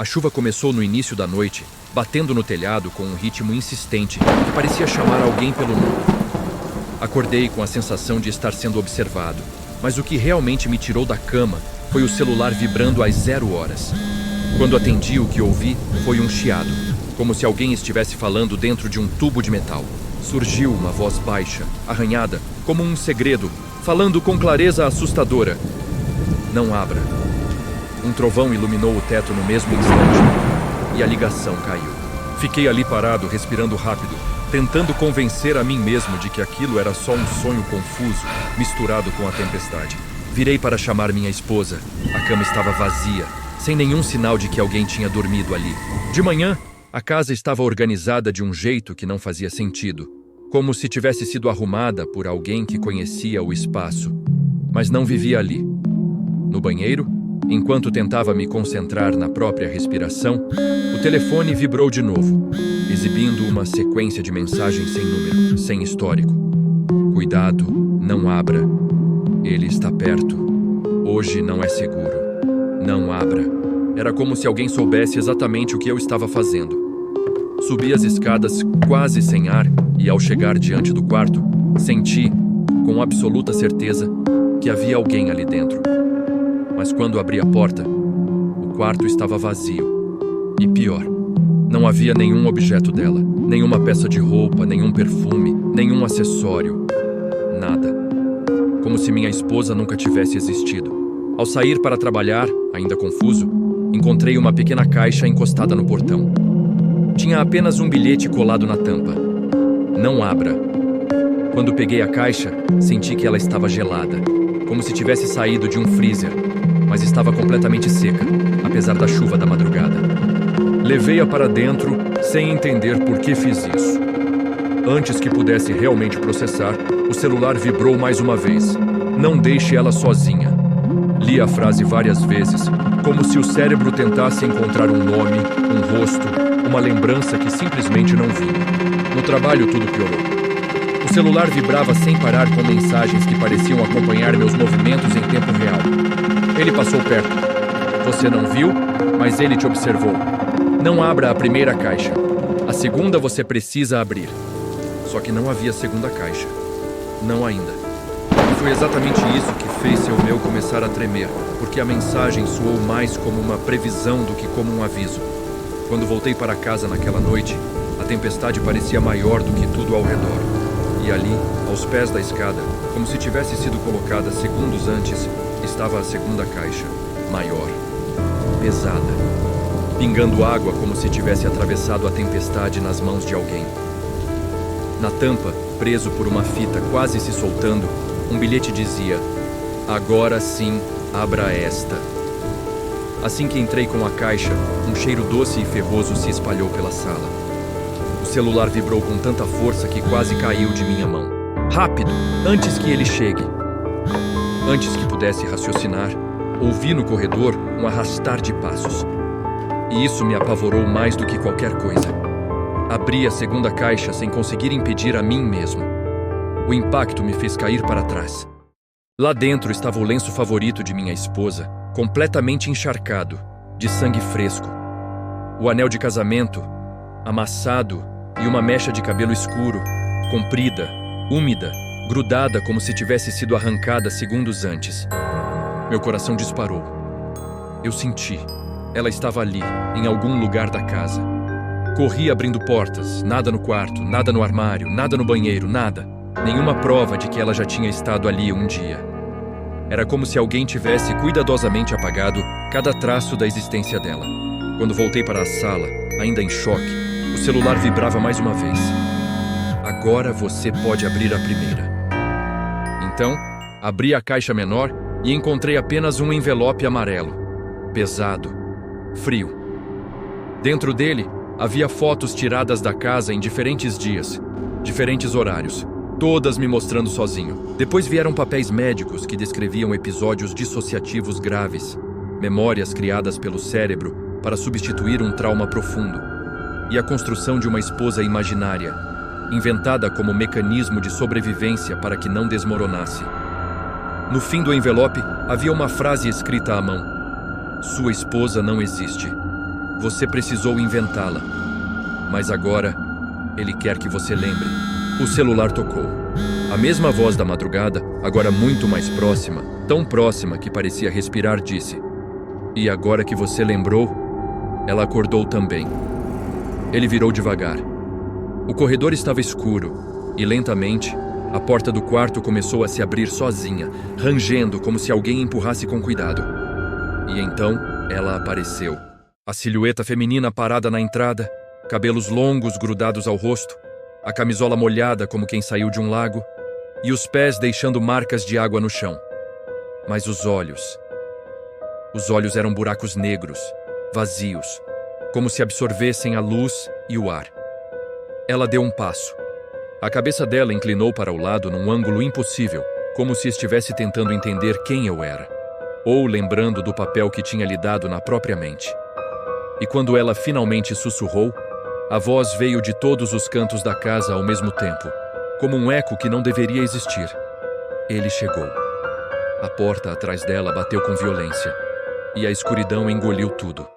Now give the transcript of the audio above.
A chuva começou no início da noite, batendo no telhado com um ritmo insistente que parecia chamar alguém pelo nome. Acordei com a sensação de estar sendo observado, mas o que realmente me tirou da cama foi o celular vibrando às 0 horas. Quando atendi, o que ouvi foi um chiado, como se alguém estivesse falando dentro de um tubo de metal. Surgiu uma voz baixa, arranhada, como um segredo, falando com clareza assustadora. Não abra. Um trovão iluminou o teto no mesmo instante e a ligação caiu. Fiquei ali parado, respirando rápido, tentando convencer a mim mesmo de que aquilo era só um sonho confuso, misturado com a tempestade. Virei para chamar minha esposa. A cama estava vazia, sem nenhum sinal de que alguém tinha dormido ali. De manhã, a casa estava organizada de um jeito que não fazia sentido, como se tivesse sido arrumada por alguém que conhecia o espaço, mas não vivia ali. No banheiro, enquanto tentava me concentrar na própria respiração, o telefone vibrou de novo, exibindo uma sequência de mensagens sem número, sem histórico. Cuidado, não abra. Ele está perto. Hoje não é seguro. Não abra. Era como se alguém soubesse exatamente o que eu estava fazendo. Subi as escadas quase sem ar e, ao chegar diante do quarto, senti, com absoluta certeza, que havia alguém ali dentro. Mas quando abri a porta, o quarto estava vazio. E pior, não havia nenhum objeto dela, nenhuma peça de roupa, nenhum perfume, nenhum acessório. Nada. Como se minha esposa nunca tivesse existido. Ao sair para trabalhar, ainda confuso, encontrei uma pequena caixa encostada no portão. Tinha apenas um bilhete colado na tampa. Não abra. Quando peguei a caixa, senti que ela estava gelada, como se tivesse saído de um freezer, mas estava completamente seca, apesar da chuva da madrugada. Levei-a para dentro, sem entender por que fiz isso. Antes que pudesse realmente processar, o celular vibrou mais uma vez. Não deixe ela sozinha. Li a frase várias vezes, como se o cérebro tentasse encontrar um nome, um rosto, uma lembrança que simplesmente não vinha. No trabalho, tudo piorou. O celular vibrava sem parar com mensagens que pareciam acompanhar meus movimentos em tempo real. Ele passou perto. Você não viu, mas ele te observou. Não abra a primeira caixa. A segunda você precisa abrir. Só que não havia segunda caixa. Não ainda. E foi exatamente isso que fez seu meu começar a tremer, porque a mensagem soou mais como uma previsão do que como um aviso. Quando voltei para casa naquela noite, a tempestade parecia maior do que tudo ao redor. E ali, aos pés da escada, como se tivesse sido colocada segundos antes, estava a segunda caixa, maior, pesada, pingando água como se tivesse atravessado a tempestade nas mãos de alguém. Na tampa, preso por uma fita quase se soltando, um bilhete dizia: agora sim, abra esta. Assim que entrei com a caixa, um cheiro doce e ferroso se espalhou pela sala. O celular vibrou com tanta força que quase caiu de minha mão. Rápido, antes que ele chegue. Antes que pudesse raciocinar, ouvi no corredor um arrastar de passos. E isso me apavorou mais do que qualquer coisa. Abri a segunda caixa sem conseguir impedir a mim mesmo. O impacto me fez cair para trás. Lá dentro estava o lenço favorito de minha esposa, completamente encharcado, de sangue fresco. O anel de casamento, amassado, e uma mecha de cabelo escuro, comprida, úmida, grudada como se tivesse sido arrancada segundos antes. Meu coração disparou. Eu senti. Ela estava ali, em algum lugar da casa. Corri abrindo portas, nada no quarto, nada no armário, nada no banheiro, nada. Nenhuma prova de que ela já tinha estado ali um dia. Era como se alguém tivesse cuidadosamente apagado cada traço da existência dela. Quando voltei para a sala, ainda em choque, o celular vibrava mais uma vez. Agora você pode abrir a primeira. Então, abri a caixa menor e encontrei apenas um envelope amarelo, pesado, frio. Dentro dele, havia fotos tiradas da casa em diferentes dias, diferentes horários, todas me mostrando sozinho. Depois vieram papéis médicos que descreviam episódios dissociativos graves, memórias criadas pelo cérebro para substituir um trauma profundo, e a construção de uma esposa imaginária, inventada como mecanismo de sobrevivência para que não desmoronasse. No fim do envelope, havia uma frase escrita à mão: sua esposa não existe. Você precisou inventá-la. Mas agora, ele quer que você lembre. O celular tocou. A mesma voz da madrugada, agora muito mais próxima, tão próxima que parecia respirar, disse: "E agora que você lembrou?" Ela acordou também. Ele virou devagar. O corredor estava escuro e, lentamente, a porta do quarto começou a se abrir sozinha, rangendo como se alguém empurrasse com cuidado. E então, ela apareceu. A silhueta feminina parada na entrada, cabelos longos grudados ao rosto, a camisola molhada como quem saiu de um lago, e os pés deixando marcas de água no chão. Mas os olhos eram buracos negros, vazios, como se absorvessem a luz e o ar. Ela deu um passo. A cabeça dela inclinou para o lado num ângulo impossível, como se estivesse tentando entender quem eu era, ou lembrando do papel que tinha lhe dado na própria mente. E quando ela finalmente sussurrou, a voz veio de todos os cantos da casa ao mesmo tempo, como um eco que não deveria existir. Ele chegou. A porta atrás dela bateu com violência, e a escuridão engoliu tudo.